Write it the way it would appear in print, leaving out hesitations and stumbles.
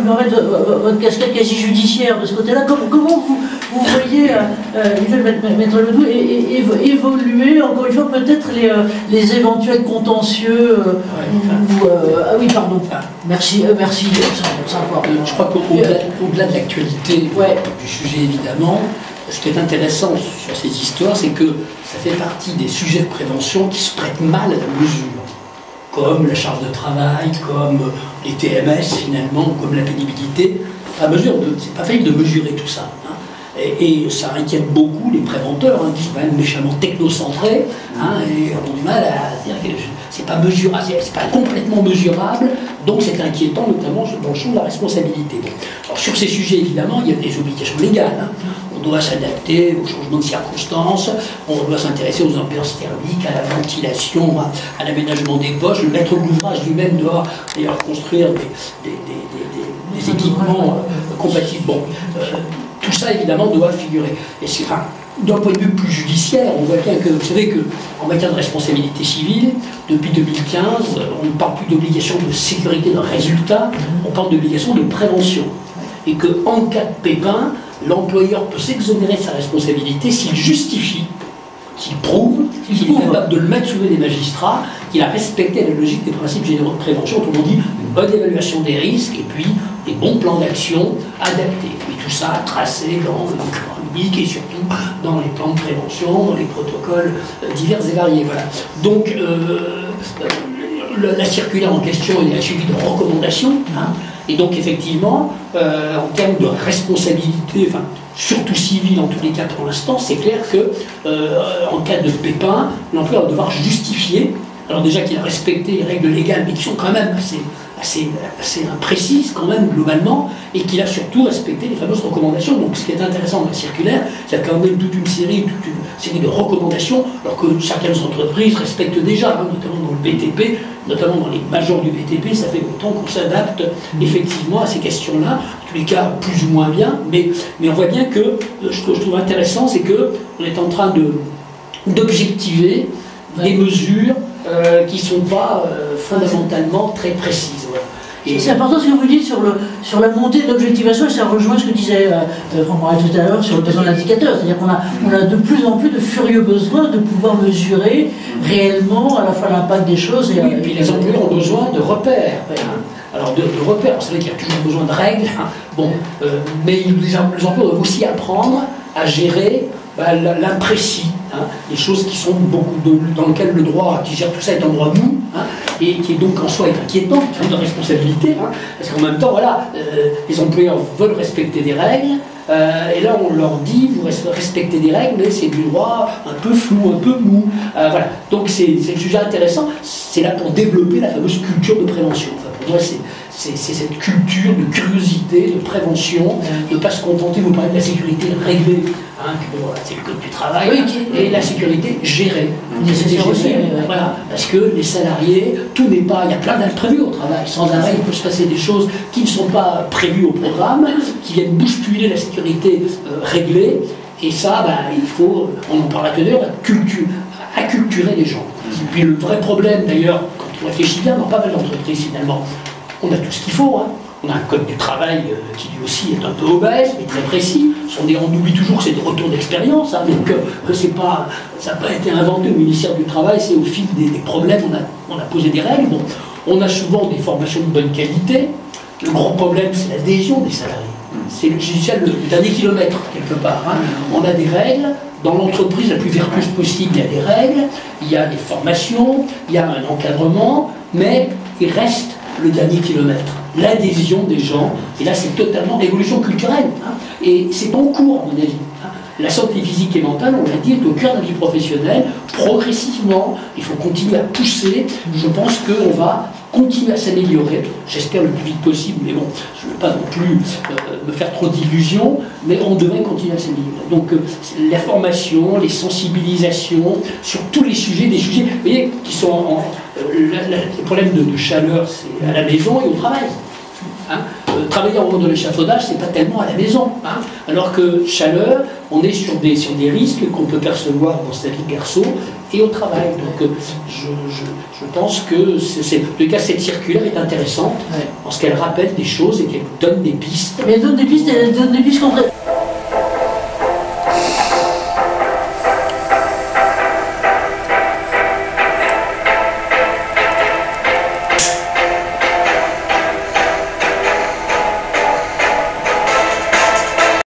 me remettre votre casquette quasi judiciaire de ce côté-là. Comment vous voyez, Maître Ledoux, évoluer, encore une fois, peut-être les éventuels contentieux ah oui, pardon. Merci, c'est important. Je crois qu'au-delà de l'actualité du sujet, évidemment, ce qui est intéressant sur ces histoires, c'est que ça fait partie des sujets de prévention qui se prêtent mal à la mesure, comme la charge de travail, comme les TMS finalement, comme la pénibilité. C'est pas facile de mesurer tout ça. Hein. Et ça inquiète beaucoup les préventeurs, qui sont quand même méchamment technocentrés, et ont du mal à dire que c'est pas mesurable, c'est pas complètement mesurable, donc c'est inquiétant, notamment dans le champ de la responsabilité. Bon. Alors sur ces sujets, évidemment, il y a des obligations légales. On doit s'adapter aux changements de circonstances, on doit s'intéresser aux ambiances thermiques, à la ventilation, à l'aménagement des poches. Le maître d'ouvrage lui-même doit d'ailleurs construire des équipements compatibles. Bon, tout ça, évidemment, doit figurer. Et d'un point de vue plus judiciaire, on voit bien que, vous savez qu'en matière de responsabilité civile, depuis 2015, on ne parle plus d'obligation de sécurité d'un résultat, on parle d'obligation de prévention. Et qu'en cas de pépin, l'employeur peut s'exonérer de sa responsabilité s'il justifie, s'il prouve, s'il est capable de le mettre sous les magistrats, qu'il a respecté la logique des principes généraux de prévention, autrement dit, une bonne évaluation des risques et puis des bons plans d'action adaptés. Et tout ça tracé dans le document unique et surtout dans les plans de prévention, dans les protocoles divers et variés. Voilà. Donc, la circulaire en question est suivie de recommandations. Et donc, effectivement, en termes de responsabilité, surtout civile en tous les cas pour l'instant, c'est clair que en cas de pépin, l'employeur va devoir justifier, alors déjà qu'il a respecté les règles légales, mais qui sont quand même assez imprécises quand même globalement, et qu'il a surtout respecté les fameuses recommandations. Donc ce qui est intéressant dans la circulaire, c'est quand même toute une série de recommandations, alors que certaines entreprises respectent déjà, notamment dans le BTP, notamment dans les majors du BTP, ça fait longtemps qu'on s'adapte effectivement à ces questions-là, en tous les cas plus ou moins bien, mais on voit bien que ce que je trouve intéressant, c'est qu'on est en train d'objectiver des mesures qui ne sont pas fondamentalement très précises. C'est important ce que vous dites sur la montée de l'objectivation, et ça rejoint ce que disait Franck-Marie tout à l'heure sur le besoin d'indicateurs. C'est-à-dire qu'on a de plus en plus de furieux besoins de pouvoir mesurer réellement à la fois l'impact des choses et puis les employeurs ont besoin de repères. Alors de repères, vous savez qu'il y a toujours besoin de règles, mais les employeurs doivent aussi apprendre à gérer l'imprécis, les choses qui sont dans lesquelles le droit qui gère tout ça est un droit mou, et qui est donc en soi inquiétant, en termes de responsabilité, parce qu'en même temps, les employeurs veulent respecter des règles, et là on leur dit, vous respectez des règles, mais c'est du droit un peu flou, un peu mou. Voilà. Donc c'est le sujet intéressant, c'est là pour développer la fameuse culture de prévention. Pour moi, c'est cette culture de curiosité, de prévention, de ne pas se contenter, vous parlez de la sécurité réglée, c'est le code du travail, et la sécurité gérée. Voilà, parce que les salariés, tout n'est pas, il y a plein d'imprévus au travail, sans arrêt il peut se passer des choses qui ne sont pas prévues au programme, qui viennent bousculer la sécurité réglée, et ça, il faut, on en parle à teneur, acculturer les gens. Et puis le vrai problème d'ailleurs, quand on réfléchit bien dans pas mal d'entreprises finalement, on a tout ce qu'il faut. On a un code du travail qui lui aussi est un peu obèse, mais très précis. On oublie toujours que c'est des retours d'expérience, donc ça n'a pas été inventé au ministère du Travail, c'est au fil des problèmes, on a posé des règles. Bon, on a souvent des formations de bonne qualité. Le grand problème, c'est l'adhésion des salariés. C'est le dernier kilomètre, quelque part. On a des règles. Dans l'entreprise la plus vertueuse possible, il y a des règles, il y a des formations, il y a un encadrement, mais il reste le dernier kilomètre, l'adhésion des gens, et là c'est totalement l'évolution culturelle, et c'est en cours à mon avis. La santé physique et mentale, on l'a dit, est au cœur de la vie professionnelle, progressivement, il faut continuer à pousser, je pense qu'on va continuer à s'améliorer, j'espère le plus vite possible, mais bon, je ne veux pas non plus me faire trop d'illusions, mais on devrait continuer à s'améliorer. Donc la formation, les sensibilisations, sur tous les sujets, des sujets, vous voyez, qui sont les problèmes de chaleur, c'est à la maison et au travail. Travailler en moment de l'échafaudage, c'est pas tellement à la maison. Alors que chaleur, on est sur des risques qu'on peut percevoir dans sa vie perso et au travail. Donc je pense que en tout cas, cette circulaire est intéressante parce qu'elle rappelle des choses et qu'elle donne des pistes. Mais elle donne des pistes, concrètes.